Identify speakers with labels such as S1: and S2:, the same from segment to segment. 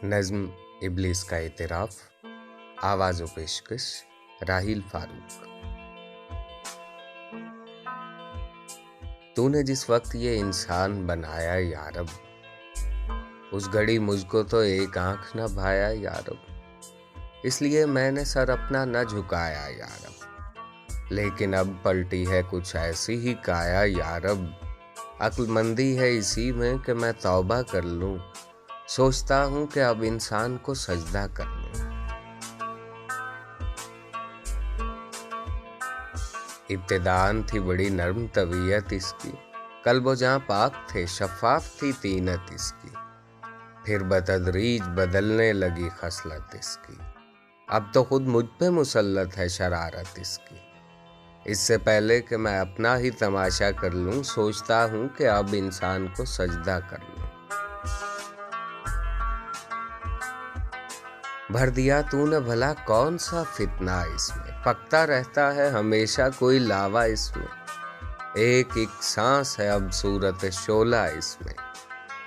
S1: नज़्म इब्लीस का इतराफ़, आवाज़ व पेशकश राहील फारूक। तूने जिस वक्त ये इंसान बनाया यारब, उस घड़ी मुझको तो एक आंख न भाया यारब, इसलिए मैंने सर अपना न झुकाया यारब। लेकिन अब पलटी है कुछ ऐसी ही काया यारब, अक्लमंदी है इसी में कि मैं तौबा कर लूं। सोचता हूं कि अब इंसान को सजदा कर लूं। इब्तिदान थी बड़ी नर्म तबीयत इसकी, कल्बो जहां पाक थे शफाफ थी तीनत इसकी। फिर बतदरीज बदलने लगी खसलत इसकी, अब तो खुद मुझ पे मुसल्लत है शरारत इसकी। इससे पहले कि मैं अपना ही तमाशा कर लूं, सोचता हूं कि अब इंसान को सजदा कर लूं। भर दिया तूने भला कौन सा फितना इसमें, पकता रहता है हमेशा कोई लावा इसमें। एक एक सांस है अब सूरत शोला इसमें,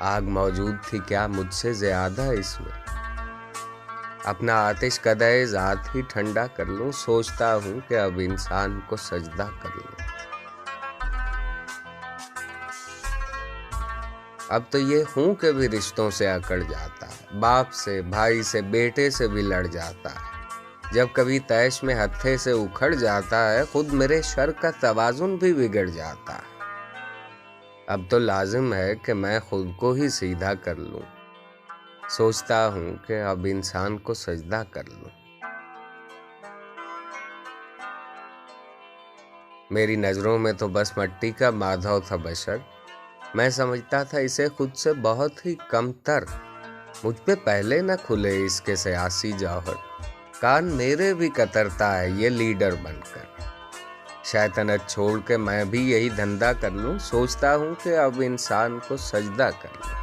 S1: आग मौजूद थी क्या मुझसे ज्यादा इसमें। अपना आतिश कदे ज़ात ही ठंडा कर लूं, सोचता हूं कि अब इंसान को सजदा कर लूं। अब तो ये हूं कि भी रिश्तों से अकड़ जाता है, बाप से भाई से बेटे से भी लड़ जाता है। जब कभी तैश में हत्थे से उखड़ जाता है, खुद मेरे शर का तवाजुन भी बिगड़ जाता है। अब तो लाजिम है कि मैं खुद को ही सीधा कर लूं, सोचता हूं कि अब इंसान को सजदा कर लूं। मेरी नज़रों में तो बस मट्टी का माधव था बशर, मैं समझता था इसे खुद से बहुत ही कमतर। मुझ पे पहले न खुले इसके सियासी जौहर, कान मेरे भी कतरता है ये लीडर बनकर। शैतानत छोड़ के मैं भी यही धंधा कर लूं, सोचता हूं कि अब इंसान को सजदा कर लूं।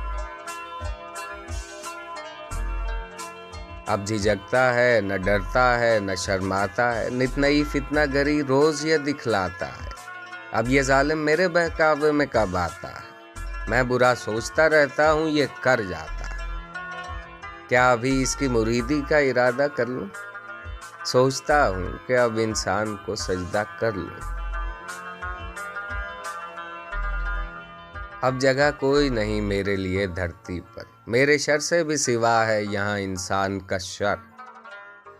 S1: अब झिझकता है न डरता है न शर्माता है, नित नई फितना गरी रोज ये दिखलाता है। अब ये जालिम मेरे बहकावे में कब आता है, मैं बुरा सोचता रहता हूँ ये कर जाता है। क्या अभी इसकी मुरीदी का इरादा कर लूं, सोचता हूँ कि अब इंसान को सजदा कर लूं। अब जगह कोई नहीं मेरे लिए धरती पर, मेरे शर से भी सिवा है यहाँ इंसान का शर।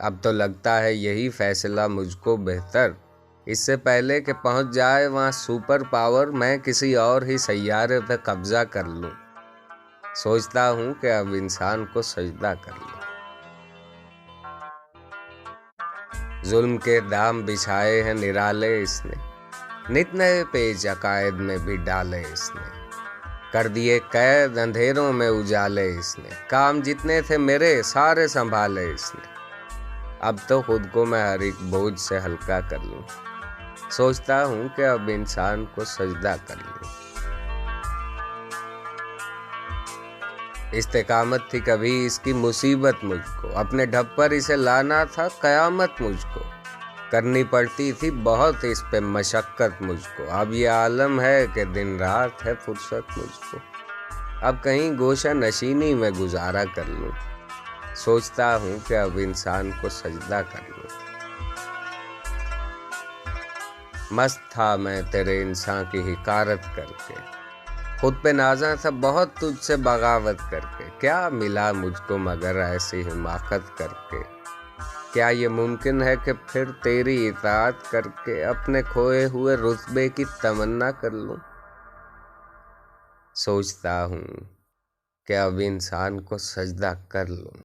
S1: अब तो लगता है यही फैसला मुझको बेहतर, इससे पहले कि पहुंच जाए वहां सुपर पावर, मैं किसी और ही सैयारे पे कब्जा कर लूं। सोचता हूं कि अब इंसान को सजदा कर लूं। जुल्म के दाम बिछाए हैं निराले इसने, नित नए पेच अकायद में भी डाले इसने। कर दिए कैद अंधेरों में उजाले इसने, काम जितने थे मेरे सारे संभाले इसने। अब तो खुद को मैं हर एक बोझ से हल्का कर लूं, सोचता हूं कि अब इंसान को सजदा कर लूं। इस्तेकामत थी कभी इसकी मुसीबत मुझको, अपने ढब पर इसे लाना था कयामत मुझको। करनी पड़ती थी बहुत इस पे मशक्कत मुझको, अब ये आलम है कि दिन रात है फुर्सत मुझको। अब कहीं गोशा नशीनी में गुजारा कर लूं, सोचता हूं कि अब इंसान को सजदा कर लूं। मस्त था मैं तेरे इंसान की हिकारत करके, खुद पे नाज़ा था बहुत तुझसे बगावत करके। क्या मिला मुझको मगर ऐसी हिमाकत करके, क्या ये मुमकिन है कि फिर तेरी इताअत करके अपने खोए हुए रुतबे की तमन्ना कर लूं। सोचता हूं कि अब इंसान को सजदा कर लूं।